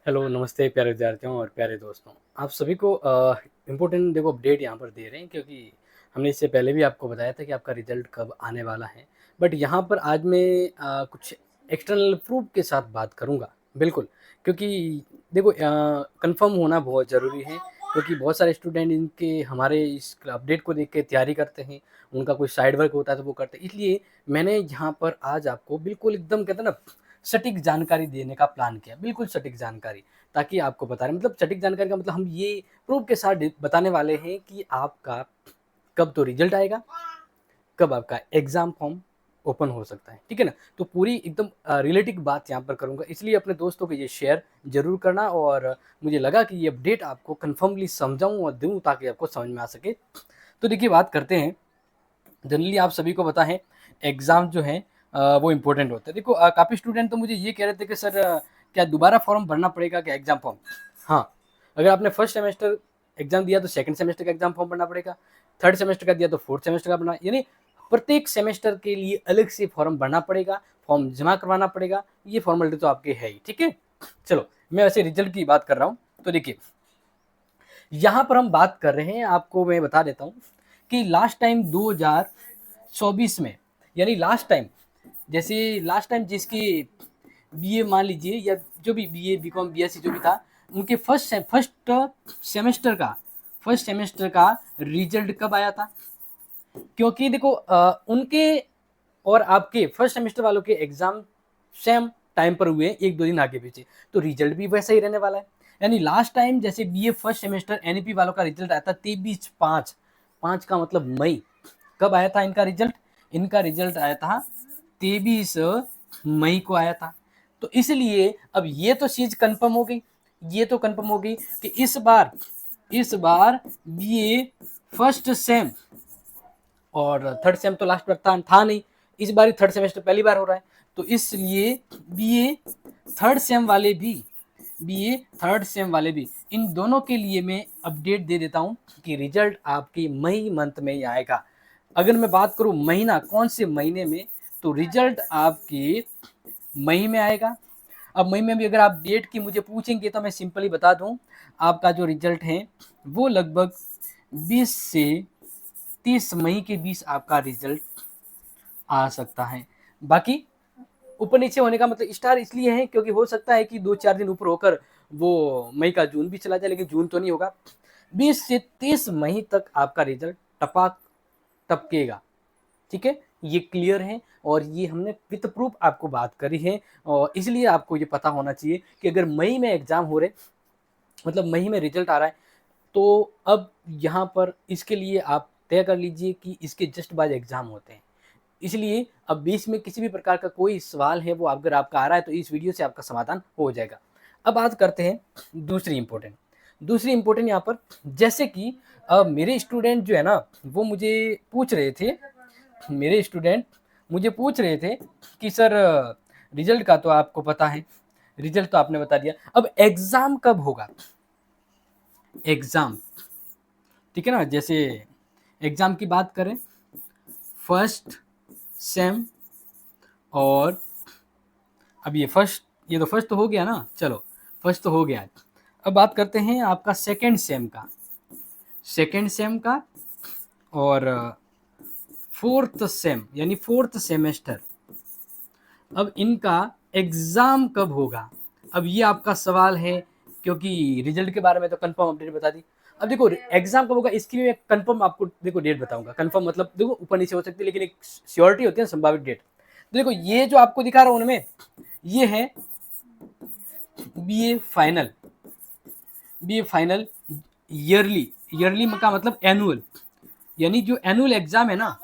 Hello, नमस्ते प्यारे विद्यार्थियों और प्यारे दोस्तों। आप सभी को इम्पोर्टेंट देखो अपडेट यहाँ पर दे रहे हैं क्योंकि हमने इससे पहले भी आपको बताया था कि आपका रिज़ल्ट कब आने वाला है। बट यहाँ पर आज मैं कुछ एक्सटर्नल प्रूफ के साथ बात करूँगा, बिल्कुल। क्योंकि देखो कन्फर्म होना बहुत ज़रूरी है क्योंकि बहुत सारे स्टूडेंट इनके हमारे इस अपडेट को देख के तैयारी करते हैं, उनका कोई साइड वर्क होता है तो वो करते हैं। इसलिए मैंने यहाँ पर आज आपको बिल्कुल एकदम कहते हैं ना सटीक जानकारी देने का प्लान किया, बिल्कुल सटीक जानकारी, ताकि आपको बता रहे मतलब सटीक जानकारी का मतलब हम ये प्रूफ के साथ बताने वाले हैं कि आपका कब तो रिजल्ट आएगा, कब आपका एग्ज़ाम फॉर्म ओपन हो सकता है, ठीक है ना? तो पूरी एकदम रिलेटिव बात यहाँ पर करूँगा, इसलिए अपने दोस्तों को ये शेयर ज़रूर करना और मुझे लगा कि ये अपडेट आपको कन्फर्मली समझाऊँ और दूँ ताकि आपको समझ में आ सके। तो देखिए बात करते हैं, जनरली आप सभी को पता है एग्ज़ाम जो है वो इम्पोर्टेंट होता है। देखो काफ़ी स्टूडेंट तो मुझे ये कह रहे थे कि सर क्या दोबारा फॉर्म भरना पड़ेगा क्या एग्ज़ाम फॉर्म? हाँ, अगर आपने फर्स्ट सेमेस्टर एग्ज़ाम दिया तो सेकंड सेमेस्टर का एग्ज़ाम फॉर्म भरना पड़ेगा, थर्ड सेमेस्टर का दिया तो फोर्थ सेमेस्टर का भरना यानी प्रत्येक सेमेस्टर के लिए अलग से फॉर्म भरना पड़ेगा, फॉर्म जमा करवाना पड़ेगा, ये फॉर्मेलिटी तो आपकी है ही, ठीक है? चलो, मैं वैसे रिज़ल्ट की बात कर रहा हूँ, तो देखिए यहाँ पर हम बात कर रहे हैं, आपको मैं बता देता हूँ कि लास्ट टाइम 2024 में यानी लास्ट टाइम जैसे लास्ट टाइम जिसकी बीए मान लीजिए या जो भी बीए बीकॉम बीएससी जो भी था उनके फर्स्ट सेमेस्टर का रिजल्ट कब आया था क्योंकि देखो उनके और आपके फर्स्ट सेमेस्टर वालों के एग्जाम सेम टाइम पर हुए एक दो दिन आगे पीछे तो रिजल्ट भी वैसा ही रहने वाला है यानी लास्ट टाइम जैसे बीए फर्स्ट सेमेस्टर एनईपी वालों का रिजल्ट आया था 23/5 5 का मतलब मई कब आया था इनका रिजल्ट आया था 23 मई को आया था तो इसलिए अब ये तो चीज कंफर्म हो गई कि इस बार बीए फर्स्ट सेम और थर्ड सेम तो लास्ट बार था नहीं इस बार ही थर्ड सेमेस्टर पहली बार हो रहा है तो इसलिए बीए थर्ड सेम वाले भी बीए थर्ड सेम वाले भी इन दोनों के लिए मैं अपडेट दे देता हूं कि रिजल्ट आपके मई मंथ में ही आएगा अगर मैं बात करूं महीना कौन से महीने में तो रिजल्ट आपके मई में आएगा अब मई में भी अगर आप डेट की मुझे पूछेंगे तो मैं सिंपली बता दूं आपका जो रिजल्ट है वो लगभग 20 से 30 मई के बीच आपका रिजल्ट आ सकता है बाकी ऊपर नीचे होने का मतलब स्टार इसलिए है क्योंकि हो सकता है कि 2-4 दिन ऊपर होकर वो मई का जून भी चला जाए लेकिन जून तो नहीं होगा 20 से 30 मई तक आपका रिजल्ट टपा टपकेगा ठीक है ये क्लियर है और ये हमने विथ प्रूफ आपको बात करी है और इसलिए आपको ये पता होना चाहिए कि अगर मई में एग्जाम हो रहे मतलब मई में रिजल्ट आ रहा है तो अब यहाँ पर इसके लिए आप तय कर लीजिए कि इसके जस्ट बाद एग्जाम होते हैं इसलिए अब बीच में किसी भी प्रकार का कोई सवाल है वो अगर आपका आ रहा है तो इस वीडियो से आपका समाधान हो जाएगा अब बात करते हैं दूसरी इंपॉर्टेंट यहाँ पर जैसे कि मेरे स्टूडेंट जो है ना वो मेरे स्टूडेंट मुझे पूछ रहे थे कि सर रिजल्ट का तो आपको पता है रिजल्ट तो आपने बता दिया अब एग्जाम कब होगा एग्जाम ठीक है ना जैसे एग्जाम की बात करें फर्स्ट सेम और अब ये तो फर्स्ट तो हो गया ना चलो फर्स्ट तो हो गया अब बात करते हैं आपका सेकेंड सेम का और फोर्थ सेम यानी फोर्थ सेमेस्टर अब इनका एग्जाम कब होगा अब ये आपका सवाल है क्योंकि रिजल्ट के बारे में तो कंफर्म अपडेट बता दी अब देखो एग्जाम कब होगा इसकी भी मैं कंफर्म आपको देखो डेट बताऊंगा कंफर्म मतलब देखो ऊपर नीचे हो सकती है लेकिन एक श्योरिटी होती है ना संभावित डेट तो देखो ये जो आपको दिखा रहा हूं उनमें ये है बी ए फाइनल ईयरली का मतलब एनुअल यानी जो एनुअल एग्जाम है ना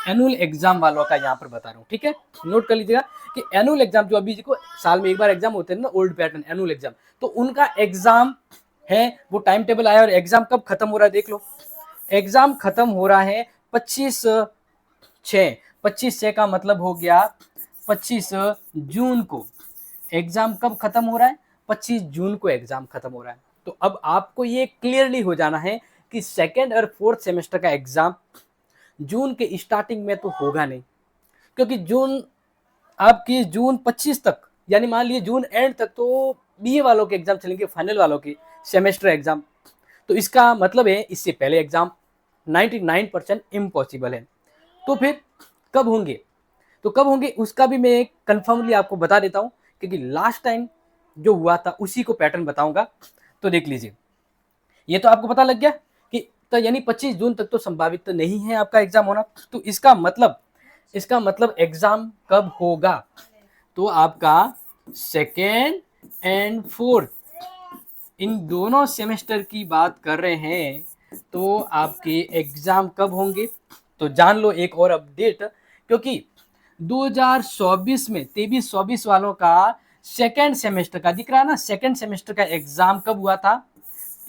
एनुअल एग्जाम वालों का यहाँ पर बता रहा हूँ ठीक है नोट कर लीजिएगा कि एनुअल एग्जाम जो अभी को साल में एक बार एग्जाम होते हैं ना ओल्ड पैटर्न एनुअल एग्जाम तो उनका एग्जाम है वो टाइम टेबल आया और एग्जाम कब खत्म हो रहा है देख लो एग्जाम खत्म हो रहा है 25/6 का मतलब हो गया 25 जून को एग्जाम कब खत्म हो रहा है 25 जून को एग्जाम खत्म हो रहा है तो अब आपको ये क्लियरली हो जाना है कि सेकेंड और फोर्थ सेमेस्टर का एग्जाम जून के स्टार्टिंग में तो होगा नहीं क्योंकि जून 25 तक यानी मान लीजिए जून एंड तक तो बीए वालों के एग्जाम चलेंगे, फाइनल वालों के सेमेस्टर एग्जाम। तो इसका मतलब है इससे पहले एग्जाम 99% इम्पॉसिबल है। तो फिर कब होंगे, तो कब होंगे उसका भी मैं कंफर्मली आपको बता देता हूँ, क्योंकि लास्ट टाइम जो हुआ था उसी को पैटर्न बताऊंगा। तो देख लीजिए, ये तो आपको पता लग गया कि तो यानी 25 जून तक तो संभावित तो नहीं है आपका एग्जाम होना। तो इसका मतलब एग्जाम कब होगा, तो आपका सेकेंड एंड फोर्थ इन दोनों सेमेस्टर की बात कर रहे हैं, तो आपके एग्जाम कब होंगे। तो जान लो एक और अपडेट, क्योंकि 2024 में 23-24 वालों का सेकेंड सेमेस्टर का दिख रहा है ना, सेकेंड सेमेस्टर का एग्जाम कब हुआ था,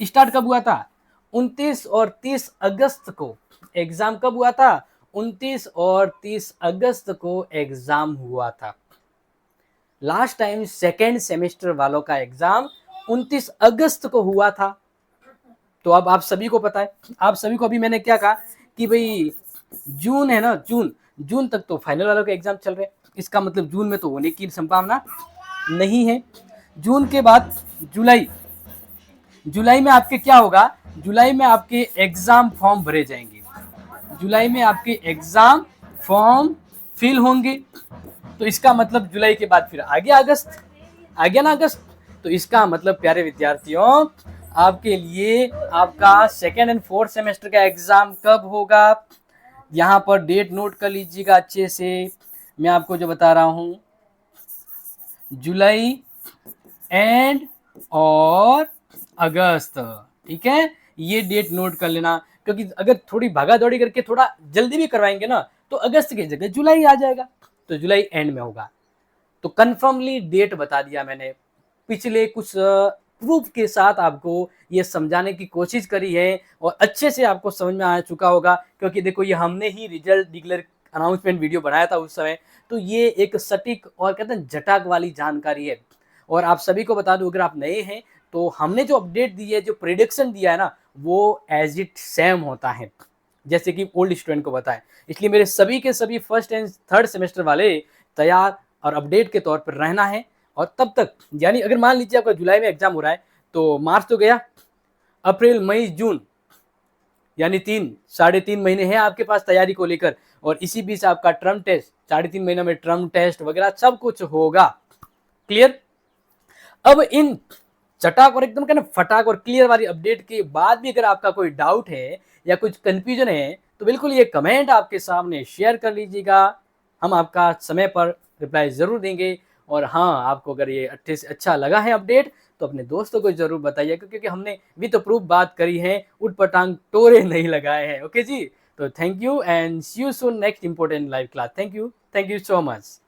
स्टार्ट कब हुआ था, 29 और 30 अगस्त को। एग्जाम कब हुआ था, 29 और 30 अगस्त को एग्जाम हुआ था। लास्ट टाइम सेकेंड सेमेस्टर वालों का एग्जाम 29 अगस्त को हुआ था। तो अब आप सभी को पता है, आप सभी को अभी मैंने क्या कहा कि भाई जून है ना, जून तक तो फाइनल वालों के एग्जाम चल रहे हैं, इसका मतलब जून में तो होने की संभावना नहीं है। जून के बाद जुलाई में आपके क्या होगा, जुलाई में आपके एग्जाम फॉर्म भरे जाएंगे, जुलाई में आपके एग्जाम फॉर्म फिल होंगे। तो इसका मतलब जुलाई के बाद फिर आ गया अगस्त, आ गया ना अगस्त। तो इसका मतलब प्यारे विद्यार्थियों, आपके लिए आपका सेकेंड एंड फोर्थ सेमेस्टर का एग्जाम कब होगा, यहाँ पर डेट नोट कर लीजिएगा अच्छे से। मैं आपको जो बता रहा हूं, जुलाई एंड और अगस्त, ठीक है, ये डेट नोट कर लेना, क्योंकि अगर थोड़ी भागा दौड़ी करके थोड़ा जल्दी भी करवाएंगे ना, तो अगस्त की जगह जुलाई आ जाएगा, तो जुलाई एंड में होगा। तो कंफर्मली डेट बता दिया मैंने, पिछले कुछ प्रूफ के साथ आपको ये समझाने की कोशिश करी है, और अच्छे से आपको समझ में आ चुका होगा, क्योंकि देखो ये हमने ही रिजल्ट डिक्लेयर अनाउंसमेंट वीडियो बनाया था उस समय। तो ये एक सटीक और कहते हैं जटाक वाली जानकारी है। और आप सभी को बता दूं, अगर आप नए हैं तो हमने जो अपडेट दी है, जो प्रिडिक्शन दिया है ना, वो एज इट सेम होता है जैसे कि ओल्ड स्टूडेंट को बताएं। इसलिए मेरे सभी के सभी फर्स्ट एंड थर्ड सेमेस्टर वाले तैयार और अपडेट के तौर पर रहना है। और तब तक यानी अगर मान लीजिए आपका जुलाई में एग्जाम हो रहा है, तो मार्च तो गया, अप्रैल मई जून यानी 3-3.5 महीने हैं आपके पास तैयारी को लेकर। और इसी बीच आपका टर्म टेस्ट, 3.5 महीने में टर्म टेस्ट वगैरह सब कुछ होगा। क्लियर। अब इन चटाक और एकदम कहना फटाक और क्लियर वाली अपडेट के बाद भी अगर आपका कोई डाउट है या कुछ कंफ्यूजन है, तो बिल्कुल ये कमेंट आपके सामने शेयर कर लीजिएगा, हम आपका समय पर रिप्लाई जरूर देंगे। और हाँ, आपको अगर ये अच्छे से अच्छा लगा है अपडेट, तो अपने दोस्तों को जरूर बताइएगा, क्योंकि हमने भी तो प्रूफ बात करी है, उटपटांग टोरे नहीं लगाए हैं। ओके जी, तो thank you and see you soon next important live class. Thank you so much.